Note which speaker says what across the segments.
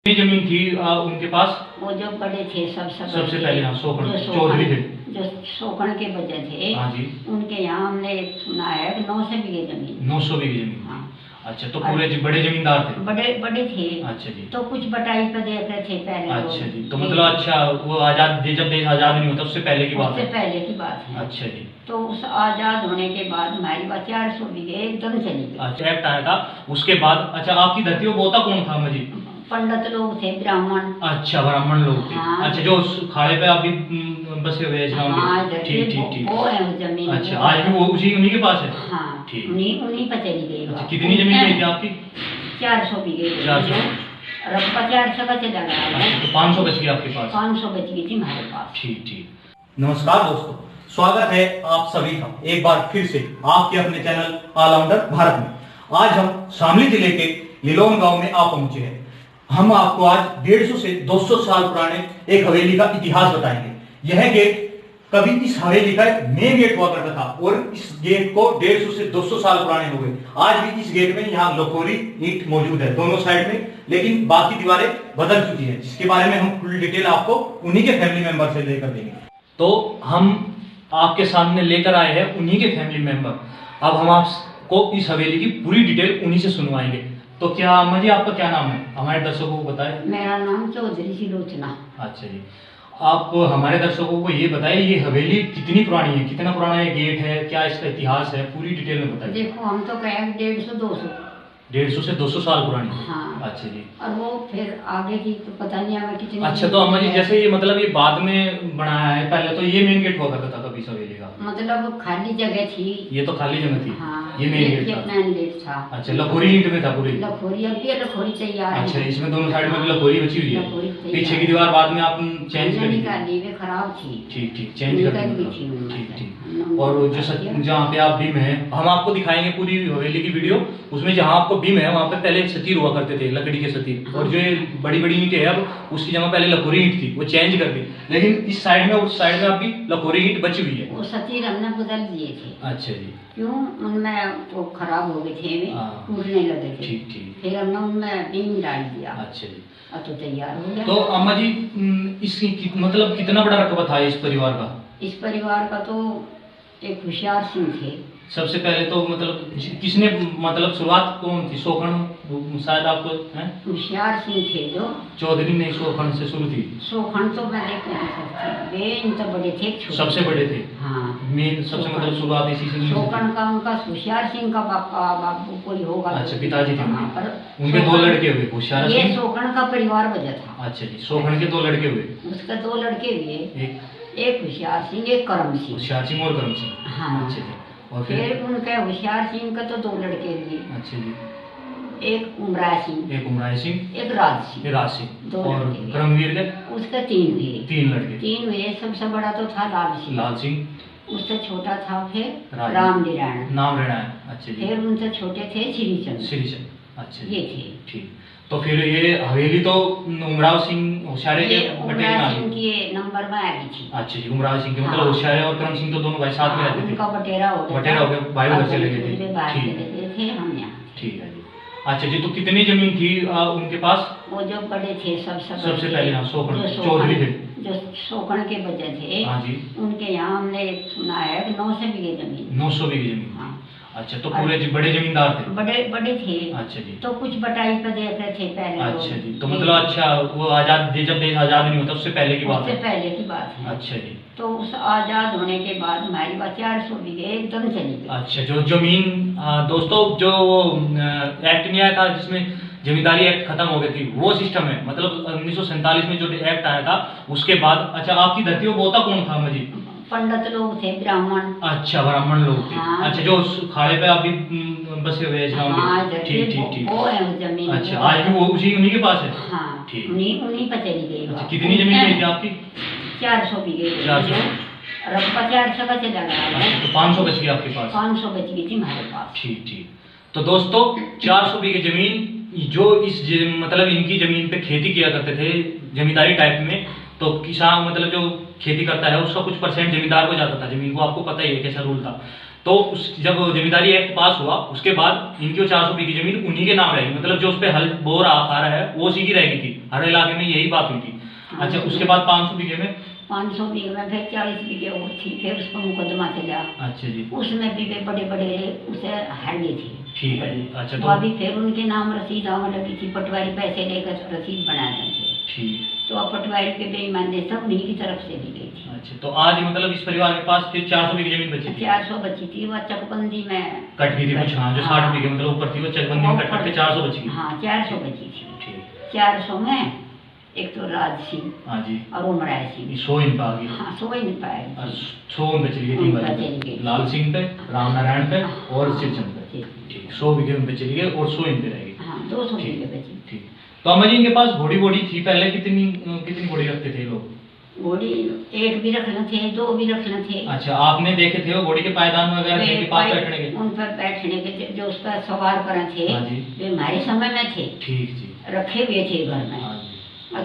Speaker 1: कितनी जमीन थी उनके पास?
Speaker 2: वो जो बड़े थे
Speaker 1: सबसे पहले यहाँ शोकण चौधरी थे,
Speaker 2: जो शोकण के बच्चे थे।
Speaker 1: हाँ जी।
Speaker 2: उनके यहाँ हमने सुना है कि 900 बीघे जमीन।
Speaker 1: 900 बीघे जमीन।
Speaker 2: हाँ।
Speaker 1: अच्छा, तो पूरे बड़े जमींदार थे?
Speaker 2: बड़े बड़े थे।
Speaker 1: अच्छा जी।
Speaker 2: तो कुछ बटाई पे देख रहे थे पहले।
Speaker 1: अच्छा जी। तो मतलब अच्छा, वो आजाद जब देश आजाद नहीं होता उससे पहले की बात है?
Speaker 2: उससे पहले की बात है।
Speaker 1: अच्छा जी।
Speaker 2: तो उस आजाद होने के बाद हमारी बात 400 बीघे एकदम चली गई।
Speaker 1: अच्छा, एक्ट आया था उसके बाद। अच्छा, आपकी धरती वो बोता कौन था अम्मा जी?
Speaker 2: पंडित लोग थे, ब्राह्मण।
Speaker 1: अच्छा, ब्राह्मण लोग थे।
Speaker 2: हाँ।
Speaker 1: अच्छा, जो खाड़े पे अभी बसे हुए हैं।
Speaker 2: हाँ,
Speaker 1: ठीक ठीक ठीक।
Speaker 2: वो है जमीन।
Speaker 1: अच्छा, आज भी वो उन्हीं के पास है?
Speaker 2: हाँ,
Speaker 1: ठीक।
Speaker 2: उन्हीं पर चली गई।
Speaker 1: अच्छा, कितनी जमीन थी आपकी?
Speaker 2: 400 बीघे।
Speaker 1: 400।
Speaker 2: रब्बा 400 का चला गया।
Speaker 1: तो 500 बच गई आपके पास?
Speaker 2: 500 बच गई थी हमारे पास।
Speaker 1: ठीक ठीक। नमस्कार दोस्तों, स्वागत है आप सभी का एक बार फिर से आपके अपने चैनल ऑलराउंडर भारत में। आज हम शामली जिले के लिलोन गांव में आ पहुंचे हैं। हम आपको आज 150 से 200 साल पुराने एक हवेली का इतिहास बताएंगे। यह गेट कभी इस हवेली का मेन गेट हुआ करता था और इस गेट को 150 से 200 साल पुराने हो गए। आज भी इस गेट में यहाँ लखोरी ईंट मौजूद है दोनों साइड में, लेकिन बाकी दीवारें बदल चुकी है, जिसके बारे में हम फुल डिटेल आपको उन्हीं के फैमिली मेंबर से लेकर देंगे। तो हम आपके सामने लेकर आए हैं उन्हीं के फैमिली मेंबर। अब हम आपको इस हवेली की पूरी डिटेल उन्हीं से सुनवाएंगे। तो क्या अम्मा जी, आपका क्या नाम है? हमारे दर्शकों को बताएं।
Speaker 2: मेरा नाम चौधरी सिलोचना।
Speaker 1: अच्छा जी, आप हमारे दर्शकों को ये बताइए, ये हवेली कितनी पुरानी है, कितना पुराना ये गेट है, क्या इसका इतिहास है, पूरी डिटेल में बताइए।
Speaker 2: देखो, हम तो कहें 150-200।
Speaker 1: 150 से 200 साल पुरानी।
Speaker 2: हाँ।
Speaker 1: अच्छा जी।
Speaker 2: और वो फिर आगे की तो पता नहीं हमें कितनी।
Speaker 1: अच्छा, तो अम्मा जी जैसे ये मतलब ये बाद में बनाया है, पहले तो ये मेन गेट हुआ करता था कभी इस हवेली का?
Speaker 2: मतलब खाली जगह थी।
Speaker 1: ये तो खाली जगह थी।
Speaker 2: हाँ,
Speaker 1: ये मेन गेट था।
Speaker 2: मेन गेट था।
Speaker 1: अच्छा, लखोरी ईंट में था पूरी?
Speaker 2: लखोरी, अब ये लखोरी तैयार है।
Speaker 1: अच्छा, इसमें दोनों साइड में लखोरी बची हुई है। पीछे की दीवार बाद में आप चेंज कर
Speaker 2: निकाली, वे खराब थी।
Speaker 1: ठीक ठीक, चेंज कर दी। ठीक ठीक। और जो जहाँ पे आप बीम है, हम आपको दिखाएंगे पूरी हवेली की वीडियो। उसमें जहाँ आपको बीम है वहाँ पे पहले सतीर हुआ करते थे, लकड़ी के सतीर। और जो बड़ी बड़ी ईंट है अब उसकी जगह पहले लखोरी ईंट थी, वो चेंज कर दी। लेकिन इस साइड में उस साइड में अभी लखोरी ईंट बची हुई है।
Speaker 2: वो सतीर हमने बदल दिए थे।
Speaker 1: अच्छा जी।
Speaker 2: क्यों? उनमें वो खराब हो गए थे, टूटने लगे थे।
Speaker 1: ठीक ठीक।
Speaker 2: फिर हमने उनमें बीम डाल दिया।
Speaker 1: अच्छा जी।
Speaker 2: अब तो तैयार हो गया।
Speaker 1: तो अम्मा जी, इसकी मतलब कितना बड़ा रकबा था इस परिवार का?
Speaker 2: इस परिवार का तो एक होशियार सिंह थे।
Speaker 1: सबसे पहले तो मतलब किसने मतलब शुरुआत कौन थी? शोखण शायद आपको है?
Speaker 2: होशियार सिंह थे जो
Speaker 1: चौधरी ने शोखण से शुरू थी।
Speaker 2: शोखण तो मैं देख नहीं सकती, वे इनसे बड़े थे।
Speaker 1: सबसे बड़े थे।
Speaker 2: हाँ,
Speaker 1: मेन सबसे मतलब शुरुआत इसी से।
Speaker 2: शोखण का उनका होशियार सिंह का बापू कोई होगा।
Speaker 1: अच्छा, पिताजी थे।
Speaker 2: हाँ, पर
Speaker 1: उनके 2 लड़के हुए, होशियार
Speaker 2: ये
Speaker 1: सिंह।
Speaker 2: शोखण का परिवार वजह था।
Speaker 1: अच्छा जी, शोखण के 2 लड़के हुए।
Speaker 2: उसके 2 लड़के हुए, एक होशियार सिंह, एक करम सिंह।
Speaker 1: होशियार सिंह और करम सिंह।
Speaker 2: हाँ।
Speaker 1: अच्छा जी। और
Speaker 2: फिर उनके होशियार सिंह का तो 2 लड़के हुए।
Speaker 1: अच्छा जी।
Speaker 2: एक उमराय सिंह,
Speaker 1: एक उमराय सिंह,
Speaker 2: एक राज सिंह।
Speaker 1: राज सिंह।
Speaker 2: 2
Speaker 1: और
Speaker 2: लड़के।
Speaker 1: करमवीर के
Speaker 2: उसके 3 हुए।
Speaker 1: 3 लड़के।
Speaker 2: 3 हुए। सबसे बड़ा तो था लाल सिंह।
Speaker 1: लाल सिंह।
Speaker 2: उससे छोटा था फिर
Speaker 1: राम
Speaker 2: नारायण।
Speaker 1: नाम रेणा है। अच्छा जी।
Speaker 2: फिर उनसे छोटे थे श्रीचंद।
Speaker 1: श्रीचंद। अच्छा जी।
Speaker 2: ये थे।
Speaker 1: ठीक। तो फिर ये हवेली तो उमराव सिंह होशियारे के
Speaker 2: उमराव सिंह की नंबर में आ गई थी।
Speaker 1: अच्छा जी, उमराव सिंह के मतलब
Speaker 2: हाँ।
Speaker 1: होशियारे और करम सिंह तो दोनों भाई साथ में रहते थे।
Speaker 2: उनका बटेरा हो गया।
Speaker 1: बटेरा हो गया, भाई घर चले गए थे।
Speaker 2: ठीक थे, हम यहाँ।
Speaker 1: ठीक है जी। अच्छा जी, तो कितनी जमीन थी उनके पास?
Speaker 2: वो जो बड़े थे
Speaker 1: सबसे पहले यहाँ शोकण चौधरी थे,
Speaker 2: जो शोकण के बच्चे थे।
Speaker 1: हाँ जी।
Speaker 2: उनके यहाँ हमने सुना है कि 900 बीघे जमीन।
Speaker 1: 900 बीघे जमीन।
Speaker 2: हाँ।
Speaker 1: अच्छा, तो पूरे बड़े जमींदार थे?
Speaker 2: बड़े बड़े थे।
Speaker 1: अच्छा जी।
Speaker 2: तो कुछ बटाई पे देख रहे थे पहले।
Speaker 1: अच्छा जी। तो मतलब अच्छा, वो आजाद जब देश आजाद नहीं होता उससे पहले की बात है?
Speaker 2: उससे पहले की बात है।
Speaker 1: अच्छा जी।
Speaker 2: तो उस आजाद होने के बाद हमारी बात 400 बीघे एकदम चली गई।
Speaker 1: अच्छा, जो जमीन दोस्तों, जो एक्ट नहीं आया था जिसमें जमींदारी एक्ट खत्म हो गई थी, वो सिस्टम है। मतलब 1947 में जो एक्ट आया था उसके बाद। अच्छा, आपकी धरती वो बोता कौन था अम्मा जी?
Speaker 2: पंडित लोग थे, ब्राह्मण।
Speaker 1: अच्छा, ब्राह्मण लोग थे।
Speaker 2: हाँ।
Speaker 1: अच्छा, जो खाड़े पे अभी बसे हुए हैं।
Speaker 2: हाँ,
Speaker 1: ठीक ठीक ठीक।
Speaker 2: वो है जमीन।
Speaker 1: अच्छा, आज भी वो उन्हीं के पास है?
Speaker 2: हाँ,
Speaker 1: ठीक।
Speaker 2: उन्हीं पर चली गई।
Speaker 1: अच्छा, कितनी जमीन थी आपकी?
Speaker 2: 400 बीघे।
Speaker 1: 400।
Speaker 2: रब्बा 400 का चला गया।
Speaker 1: तो 500 बच गई आपके पास?
Speaker 2: 500 बच गई थी हमारे पास।
Speaker 1: ठीक ठीक। तो दोस्तों, 400 बीघे जमीन, जो इस मतलब इनकी जमीन पे खेती किया करते थे जमींदारी टाइप में। तो किसान मतलब जो खेती करता है उसका कुछ परसेंट जमींदार को जाता था जमीन को, आपको पता ही है कैसा रूल था। तो उस जब जमींदारी एक्ट पास हुआ उसके बाद इनकी 400 बीघी जमीन उन्हीं के नाम रहेगी, मतलब जो उस पे हल बो रहा खा रहा है वो उसी की रहेगी थी। हर इलाके में यही बात हुई थी। अच्छा, उसके बाद 500 बीघे में
Speaker 2: 500 बीघे में फिर 40 बीघे और थी, फिर उस पर मुकदमा चला।
Speaker 1: अच्छा जी,
Speaker 2: उसमें भी वे बड़े बड़े उसे हरने थी।
Speaker 1: ठीक है जी। अच्छा,
Speaker 2: तो अभी फिर उनके नाम रसीद आने लगी थी, पटवारी पैसे लेकर रसीद बना देंगे।
Speaker 1: ठीक।
Speaker 2: तो अब पटवारी के बेईमानी सब उन्हीं की तरफ से दी गई थी।
Speaker 1: अच्छा, तो आज मतलब इस परिवार के पास फिर 400 बीघे जमीन बची थी।
Speaker 2: 400 बची थी, वह चकबंदी में
Speaker 1: कट गई थी कुछ, हाँ, जो 60 बीघे मतलब ऊपर थी वो चकबंदी में कट के 400 बची।
Speaker 2: हाँ, 400 बची थी।
Speaker 1: ठीक।
Speaker 2: 400 में एक तो राज सिंह,
Speaker 1: हाँ जी,
Speaker 2: और उमराय सिंह,
Speaker 1: 100 इन पे आ गई।
Speaker 2: हाँ 100 ही नहीं पाए।
Speaker 1: 100 में चली गई थी बाजी, लाल सिंह पे, रामनारायण पे और शिवचंद पे। ठीक, 100 बीघे में चली गई और 100 इन पे रहेगी।
Speaker 2: हाँ, 200 बीघे बची।
Speaker 1: ठीक। तो अम्मा जी इनके पास घोड़ी वोड़ी थी पहले, कितनी घोड़ी रखते थे लोग?
Speaker 2: घोड़ी एक भी रखना थे, 2 भी रखना थे।
Speaker 1: अच्छा, आपने देखे थे वो घोड़ी के पायदान वगैरह थे कि पास बैठने के?
Speaker 2: उन पर बैठने के जो उस पर सवार कर थे,
Speaker 1: हाँ जी,
Speaker 2: वे हमारे समय में थे।
Speaker 1: ठीक जी,
Speaker 2: रखे हुए थे घर में।
Speaker 1: हाँ जी,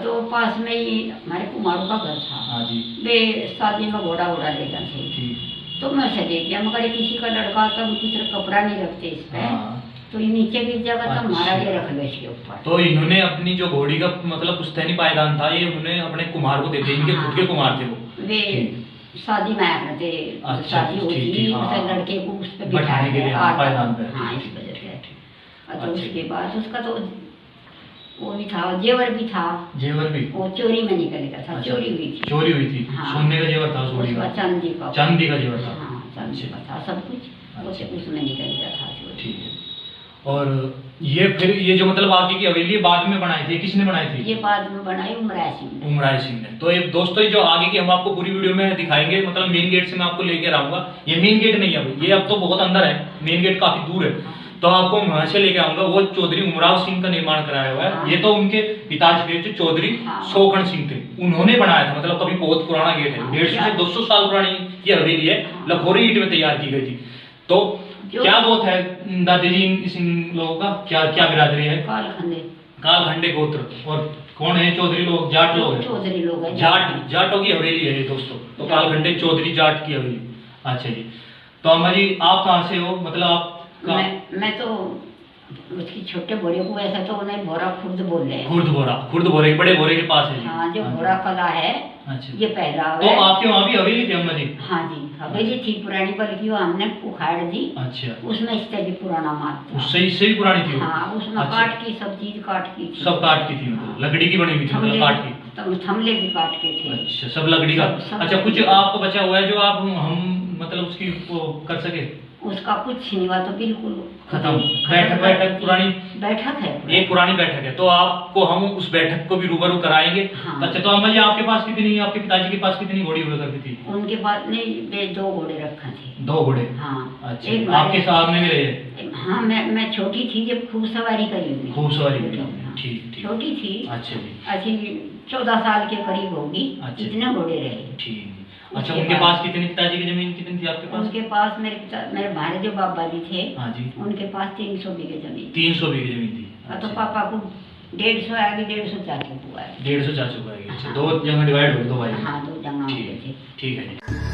Speaker 2: तो पास में ही हमारे कुमारों का घर था।
Speaker 1: हाँ जी,
Speaker 2: वे शादी में घोड़ा वोड़ा लेकर थे।
Speaker 1: ठीक।
Speaker 2: तो मैं से देख लिया, मगर किसी का लड़का तो कुछ कपड़ा नहीं रखते इस पे,
Speaker 1: हाँ।
Speaker 2: तो ये नीचे गिर जाएगा तो हमारा
Speaker 1: अच्छा।
Speaker 2: ये रख लो इसके ऊपर।
Speaker 1: तो इन्होंने अपनी जो घोड़ी का मतलब पुश्तैनी पायदान था ये उन्होंने अपने कुम्हार को देते, इनके खुद के कुम्हार थे वो।
Speaker 2: वे
Speaker 1: ठीक।
Speaker 2: शादी में आया करते,
Speaker 1: अच्छा,
Speaker 2: शादी होती
Speaker 1: ठीक, ठीक, हाँ,
Speaker 2: उसे लड़के को उस पे
Speaker 1: बैठाने के लिए, हाँ, पायदान पे।
Speaker 2: हाँ, इस
Speaker 1: ठीक,
Speaker 2: वजह से।
Speaker 1: ठीक।
Speaker 2: तो
Speaker 1: अच्छा।
Speaker 2: उसके बाद उसका तो वो भी था, जेवर भी था।
Speaker 1: जेवर भी?
Speaker 2: वो चोरी में निकल गया था।
Speaker 1: अच्छा,
Speaker 2: चोरी हुई थी।
Speaker 1: चोरी हुई थी।
Speaker 2: हाँ।
Speaker 1: सोने का जेवर था उस घोड़ी
Speaker 2: उसका
Speaker 1: का?
Speaker 2: चांदी का।
Speaker 1: चांदी का जेवर था।
Speaker 2: हाँ, चांदी का था सब कुछ। वो
Speaker 1: अच्छा।
Speaker 2: उसमें निकल गया था चोरी।
Speaker 1: ठीक है। और ये फिर ये जो मतलब आगे की हवेली बाद में बनाई थी, किसने बनाई थी?
Speaker 2: ये बाद में बनाई उमराय सिंह ने।
Speaker 1: उमराय सिंह ने। तो ये दोस्तों ये जो आगे की हम आपको पूरी वीडियो में दिखाएंगे, मतलब मेन गेट से मैं आपको लेके आऊंगा। ये मेन गेट नहीं है भाई, ये अब तो बहुत अंदर है, मेन गेट काफी दूर है। तो आपको वहां से लेके आऊंगा। वो चौधरी उमराव सिंह का निर्माण कराया हुआ है।
Speaker 2: हाँ।
Speaker 1: ये तो उनके पिताजी थे जो चौधरी
Speaker 2: हाँ।
Speaker 1: शोखन सिंह थे, उन्होंने बनाया था। मतलब कभी बहुत पुराना गेट है,
Speaker 2: हाँ।
Speaker 1: 150 से 200 साल पुरानी ये हवेली है।
Speaker 2: हाँ।
Speaker 1: लखोरी ईंट में तैयार की गई थी। तो क्या बहुत है दादी जी इन लोगों का, क्या क्या बिरादरी है?
Speaker 2: कालखंडे।
Speaker 1: कालखंडे गोत्र। और कौन है? चौधरी लोग, जाट लोग हैं।
Speaker 2: चौधरी लोग हैं।
Speaker 1: जाटों की हवेली है ये दोस्तों। तो कालखंडे चौधरी जाट की हवेली। अच्छा जी। तो अम्मा जी आप कहाँ से हो? मतलब आप
Speaker 2: मैं तो उसकी छोटे बोरे को ऐसा तो उन्हें बोरा खुर्द बोल रहे हैं।
Speaker 1: खुर्द बोरे बड़े बोरे के पास है जी।
Speaker 2: हाँ, जो बोरा कला है।
Speaker 1: अच्छा।
Speaker 2: ये पहला
Speaker 1: तो
Speaker 2: है।
Speaker 1: आपके वहाँ भी हवेली थी अम्मा जी?
Speaker 2: हाँ जी, हवेली थी पुरानी, बल्कि वो हमने उखाड़ दी।
Speaker 1: अच्छा।
Speaker 2: उसमें इससे भी पुराना माल था।
Speaker 1: उससे भी पुरानी थी वो?
Speaker 2: हाँ, उसमें
Speaker 1: अच्छा।
Speaker 2: काट की सब चीज काट की थी।
Speaker 1: सब काट की थी, मतलब लकड़ी की बनी हुई थी, मतलब काट की।
Speaker 2: थमले भी काट के थे।
Speaker 1: अच्छा, सब लकड़ी का।
Speaker 2: सब
Speaker 1: अच्छा, कुछ आपको बचा हुआ है जो आप हम मतलब उसकी वो कर सके?
Speaker 2: उसका कुछ नहीं हुआ, तो बिल्कुल
Speaker 1: खत्म। बैठक पुरानी
Speaker 2: बैठक है।
Speaker 1: एक पुरानी बैठक है, तो आपको हम उस बैठक को भी रूबरू कराएंगे।
Speaker 2: हाँ।
Speaker 1: अच्छा, तो अम्मा जी आपके पास कितनी, आपके पिताजी के पास कितनी घोड़ी हुआ करती थी?
Speaker 2: उनके पास नहीं, वे 2 घोड़े रखे थे।
Speaker 1: 2 घोड़े?
Speaker 2: हाँ।
Speaker 1: अच्छा, आपके सामने भी रहे?
Speaker 2: हाँ, मैं छोटी थी जब खूब सवारी करी हुई।
Speaker 1: खूब सवारी करी।
Speaker 2: हाँ।
Speaker 1: ठीक ठीक।
Speaker 2: छोटी थी।
Speaker 1: अच्छा जी।
Speaker 2: अच्छी 14 साल के करीब होगी।
Speaker 1: अच्छा।
Speaker 2: इतने घोड़े रहे।
Speaker 1: ठीक। अच्छा, उनके पास कितनी, पिताजी की जमीन कितनी थी आपके पास?
Speaker 2: उनके पास मेरे भाई जो बाबा जी थे।
Speaker 1: हाँ जी।
Speaker 2: उनके पास 300 बीघे जमीन।
Speaker 1: 300 बीघे जमीन थी।
Speaker 2: तो पापा को 150 आएगी, 150 चाचू को आएगी।
Speaker 1: 150 चाचू को आएगी। अच्छा,
Speaker 2: हाँ।
Speaker 1: 2 जगह डिवाइड हो गए, 2 भाई।
Speaker 2: हाँ, 2 जगह हो गए थे।
Speaker 1: ठीक है जी।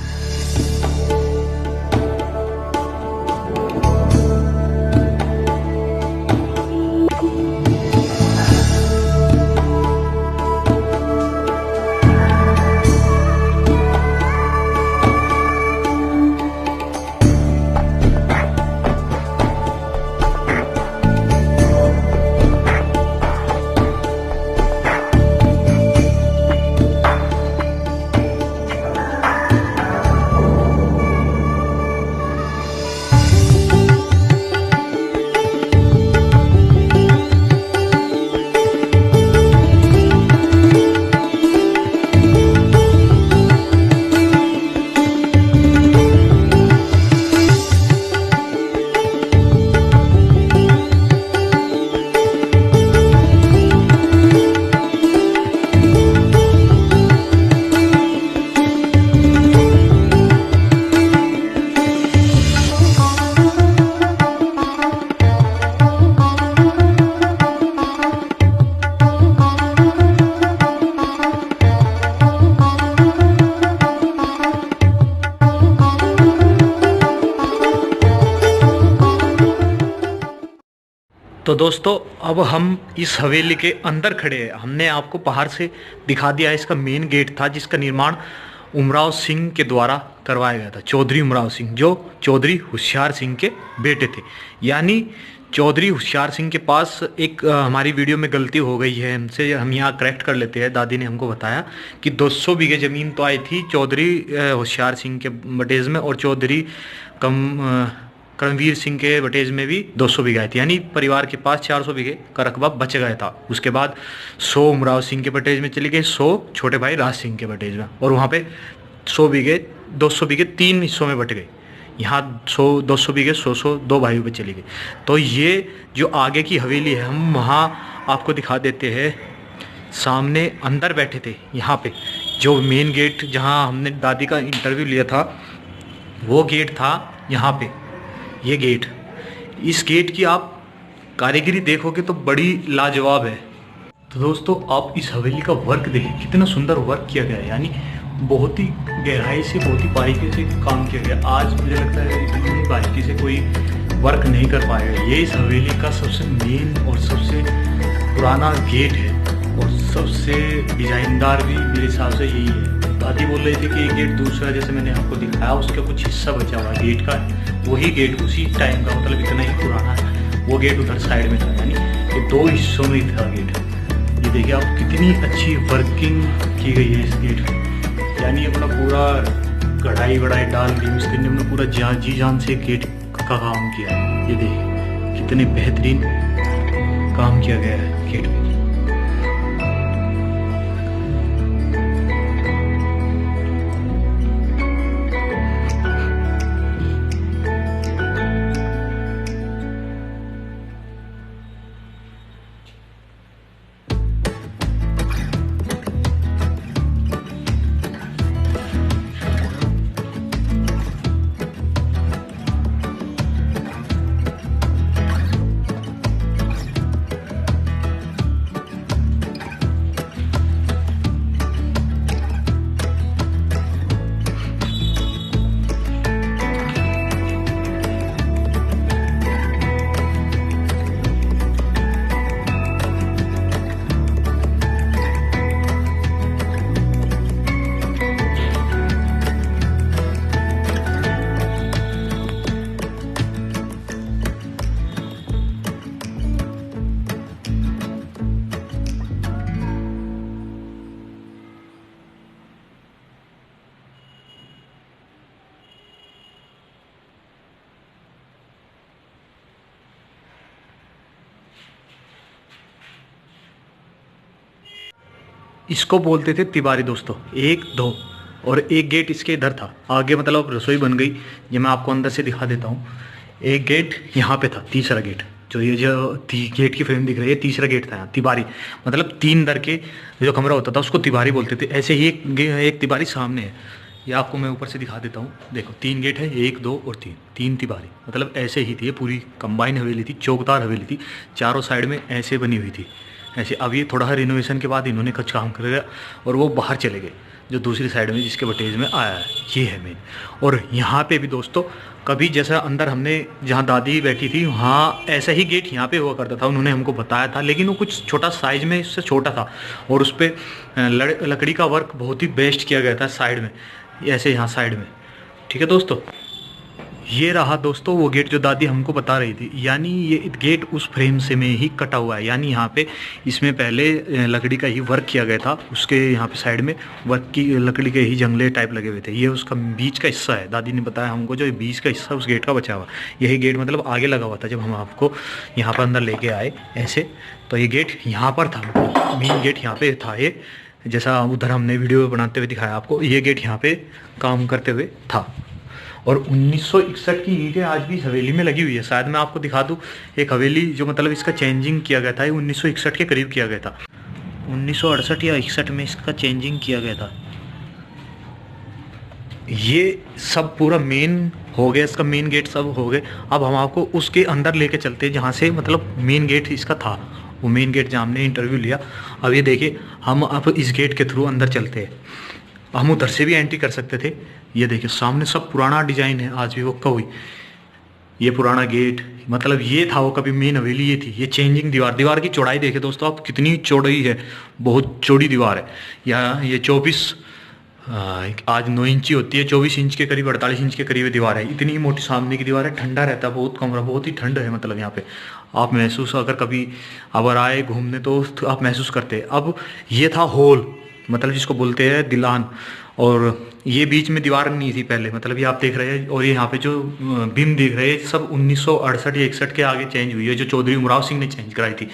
Speaker 1: तो दोस्तों अब हम इस हवेली के अंदर खड़े हैं। हमने आपको बाहर से दिखा दिया है, इसका मेन गेट था जिसका निर्माण उमराव सिंह के द्वारा करवाया गया था। चौधरी उमराव सिंह जो चौधरी होशियार सिंह के बेटे थे। यानी चौधरी होशियार सिंह के पास एक हमारी वीडियो में गलती हो गई है हमसे, हम यहाँ करेक्ट कर लेते हैं। दादी ने हमको बताया कि 200 बीघे ज़मीन तो आई थी चौधरी होशियार सिंह के बटेज में, और चौधरी करमवीर सिंह के बटेज में भी 200 बीघे आई थी। यानी परिवार के पास 400 बीघे का रकबा बच गया था। उसके बाद 100 उमराव सिंह के बटेज में चली गई, 100 छोटे भाई राज सिंह के बटेज में, और वहाँ पे 100 बीघे 200 बीघे 3 हिस्सों में बट गई। यहाँ 200 बीघे 100 2 भाइयों पे चली गई। तो ये जो आगे की हवेली है हम वहाँ आपको दिखा देते हैं। सामने अंदर बैठे थे, यहाँ पे जो मेन गेट जहाँ हमने दादी का इंटरव्यू लिया था वो गेट था यहाँ पे। ये गेट, इस गेट की आप कारीगरी देखोगे तो बड़ी लाजवाब है। तो दोस्तों आप इस हवेली का वर्क देखिए, कितना सुंदर वर्क किया गया है। यानी बहुत ही गहराई से, बहुत ही बारीकी से काम किया गया। आज मुझे लगता है इतनी बारीकी से कोई वर्क नहीं कर पाएगा। ये इस हवेली का सबसे मेन और सबसे पुराना गेट है, और सबसे डिजाइनदार भी मेरे हिसाब से यही है। दादी बोल रही थी कि एक गेट दूसरा जैसे मैंने आपको दिखाया उसका कुछ हिस्सा बचा हुआ गेट का, वही गेट उसी टाइम का, मतलब इतना ही पुराना है। वो गेट उधर साइड में था, यानी ये 2 हिस्सों में था गेट। ये देखिए आप कितनी अच्छी वर्किंग की गई है इस गेट में। यानी अपना पूरा कढ़ाई वढ़ाई डाल के मिस्त्री ने अपना पूरा जी जान से गेट का काम किया है। ये देखिए कितने बेहतरीन काम किया गया है गेट में। इसको बोलते थे तिबारी दोस्तों। 1 2 और एक गेट इसके इधर था आगे, मतलब रसोई बन गई। ये मैं आपको अंदर से दिखा देता हूँ। एक गेट यहाँ पे था, तीसरा गेट जो ये जो गेट की फ्रेम दिख रही है, तीसरा गेट था यहाँ तिबारी, मतलब 3 दर के जो कमरा होता था उसको तिबारी बोलते थे। ऐसे ही एक तिबारी सामने है, ये आपको मैं ऊपर से दिखा देता हूँ। देखो 3 गेट है, 1 2 और 3 तिबारी, मतलब ऐसे ही थी। ये पूरी कंबाइन हवेली थी, चौकदार हवेली थी, चारों साइड में ऐसे बनी हुई थी ऐसे। अब ये थोड़ा रिनोवेशन के बाद इन्होंने कुछ काम कर दिया और वो बाहर चले गए, जो दूसरी साइड में जिसके बटेज में आया है, ये है मेन। और यहाँ पे भी दोस्तों कभी जैसा अंदर हमने जहाँ दादी बैठी थी वहाँ ऐसा ही गेट यहाँ पे हुआ करता था, उन्होंने हमको बताया था। लेकिन वो कुछ छोटा साइज में इससे छोटा था, और उस पर लकड़ी का वर्क बहुत ही बेस्ट किया गया था साइड में, ऐसे यहाँ साइड में। ठीक है दोस्तों, ये रहा दोस्तों वो गेट जो दादी हमको बता रही थी। यानी ये गेट उस फ्रेम से में ही कटा हुआ है। यानी यहाँ पे इसमें पहले लकड़ी का ही वर्क किया गया था, उसके यहाँ पे साइड में वर्क की लकड़ी के ही जंगले टाइप लगे हुए थे। ये उसका बीच का हिस्सा है, दादी ने बताया हमको, जो बीच का हिस्सा उस गेट का बचा हुआ। यही गेट मतलब आगे लगा हुआ था जब हम आपको यहाँ पर अंदर लेके आए ऐसे। तो ये गेट यहाँ पर था, मेन गेट यहाँ पे था ये, जैसा उधर हमने वीडियो बनाते हुए दिखाया आपको। ये गेट यहाँ पे काम करते हुए था। और 1961 की ईंटें आज भी इस हवेली में लगी हुई है। शायद मैं आपको दिखा दूँ एक हवेली जो मतलब इसका चेंजिंग किया गया था, ये 1961 के करीब किया गया था। 1968 या 61 में इसका चेंजिंग किया गया था। ये सब पूरा मेन हो गया, इसका मेन गेट सब हो गए। अब हम आपको उसके अंदर लेके चलते हैं जहाँ से मतलब मेन गेट इसका था, वो मेन गेट जहाँ हमने इंटरव्यू लिया। अब ये देखिए हम अब इस गेट के थ्रू अंदर चलते हैं। हम उधर से भी एंट्री कर सकते थे। ये देखिए सामने सब पुराना डिजाइन है, आज भी वो हुई। ये पुराना गेट, मतलब ये था वो कभी मेन हवेली ये थी। ये चेंजिंग दीवार की चौड़ाई देखे दोस्तों आप कितनी चौड़ाई है, बहुत चौड़ी दीवार है। यहाँ ये 24 आज 9 इंची होती है, 24 इंच के करीब 48 इंच के करीब दीवार है। इतनी मोटी सामने की दीवार है, ठंडा रहता है बहुत, कमरा बहुत ही ठंड है। मतलब यहाँ पे आप महसूस अगर कभी अगर आए घूमने तो आप महसूस करते हैं। अब ये था हॉल, मतलब जिसको बोलते हैं दिलान, और ये बीच में दीवार नहीं थी पहले, मतलब ये आप देख रहे हैं। और ये यहाँ पे जो बीम देख रहे हैं सब 1968 या 61 के आगे चेंज हुई है, जो चौधरी उमराव सिंह ने चेंज कराई थी।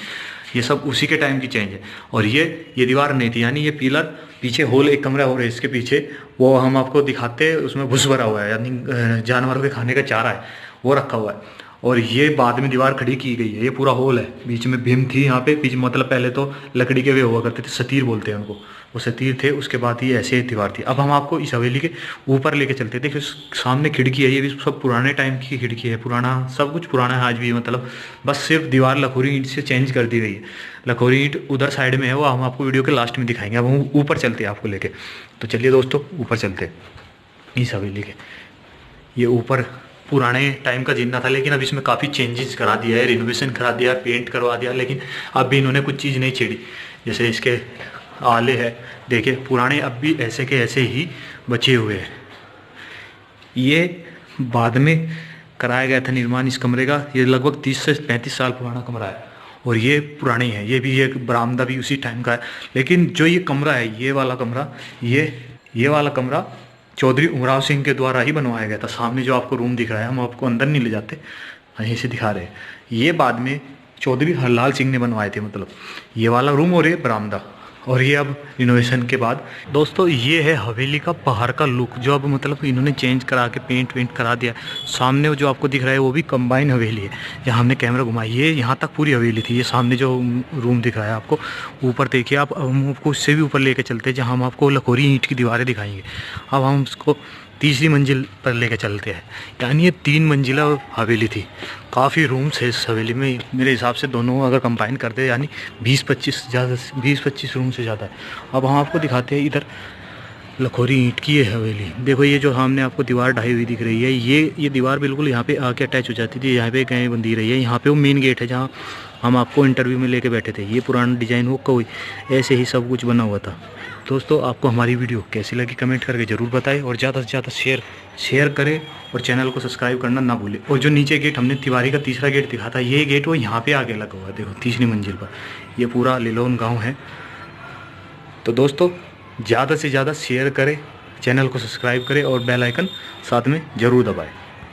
Speaker 1: ये सब उसी के टाइम की चेंज है। और ये दीवार नहीं थी, यानी ये पिलर पीछे होल एक कमरा और है इसके पीछे, वो हम आपको दिखाते हैं। उसमें भूस भरा हुआ है, यानी जानवरों के खाने का चारा है वो रखा हुआ है। और ये बाद में दीवार खड़ी की गई है। ये पूरा होल है, बीच में भीम थी यहाँ पे पीछे, मतलब पहले तो लकड़ी के वे हुआ करते थे, सतीर बोलते हैं उनको, वो सतीर थे। उसके बाद ये ऐसे दीवार थी। अब हम आपको इस हवेली के ऊपर लेके चलते। देखिए सामने खिड़की है, ये भी सब पुराने टाइम की खिड़की है, पुराना सब कुछ पुराना है आज भी। मतलब बस सिर्फ दीवार लखोरी ईंट से चेंज कर दी गई है। लखोरी ईंट उधर साइड में है, वो हम आपको वीडियो के लास्ट में दिखाएंगे। अब हम ऊपर चलते हैं आपको लेके, तो चलिए दोस्तों ऊपर चलते हैं इस हवेली के। ये ऊपर पुराने टाइम का जिन्ना था, लेकिन अब इसमें काफ़ी चेंजेस करा दिया है, रिनोवेशन करा दिया, पेंट करवा दिया, लेकिन अब भी इन्होंने कुछ चीज़ नहीं छेड़ी। जैसे इसके आले है, देखिए पुराने अब भी ऐसे के ऐसे ही बचे हुए हैं। ये बाद में कराया गया था निर्माण इस कमरे का। ये लगभग 30 से 35 साल पुराना कमरा है, और ये पुराने है। ये भी एक बरामदा भी उसी टाइम का है। लेकिन जो ये कमरा है, ये वाला कमरा, ये वाला कमरा चौधरी उमराव सिंह के द्वारा ही बनवाया गया था। सामने जो आपको रूम दिख रहा है, हम आपको अंदर नहीं ले जाते, यहीं से दिखा रहे हैं। ये बाद में चौधरी हरलाल सिंह ने बनवाए थे, मतलब ये वाला रूम और ये बरामदा। और ये अब रिनोवेशन के बाद दोस्तों ये है हवेली का बाहर का लुक, जो अब मतलब इन्होंने चेंज करा के पेंट वेंट करा दिया। सामने जो आपको दिख रहा है वो भी कंबाइन हवेली है। यहाँ हमने कैमरा घुमाई, ये यहाँ तक पूरी हवेली थी। ये सामने जो रूम दिख रहा है आपको, ऊपर देखिए आप, हम आपको उससे भी ऊपर लेके चलते हैं, जहाँ हम आपको लखोरी ईंट की दीवारें दिखाएंगे। अब हम उसको तीसरी मंजिल पर लेके चलते हैं, यानी ये 3 मंजिला हवेली थी। काफ़ी रूम्स है इस हवेली में, मेरे हिसाब से दोनों अगर कंबाइन करते हैं यानी 20-25 रूम से ज़्यादा है। अब हम आपको दिखाते हैं इधर लखोरी ईंट की ये हवेली। देखो ये जो सामने आपको दीवार ढाई हुई दिख रही है, ये दीवार बिल्कुल यहाँ पे आके अटैच हो जाती थी। यहाँ पे गाय बंधी रही है। यहाँ पे वो मेन गेट है जहाँ हम आपको इंटरव्यू में लेके बैठे थे। ये पुराना डिज़ाइन हो कोई ऐसे ही सब कुछ बना हुआ था। दोस्तों आपको हमारी वीडियो कैसी लगी कमेंट करके ज़रूर बताएं, और ज़्यादा से ज़्यादा शेयर करें, और चैनल को सब्सक्राइब करना ना भूलें। और जो नीचे गेट हमने तिवारी का तीसरा गेट दिखा था, ये गेट वो यहाँ पे आगे लगा हुआ है, देखो तीसरी मंजिल पर। ये पूरा लिलोन गाँव है। तो दोस्तों ज़्यादा से ज़्यादा शेयर करें, चैनल को सब्सक्राइब करें, और बेल आइकन साथ में ज़रूर दबाएँ।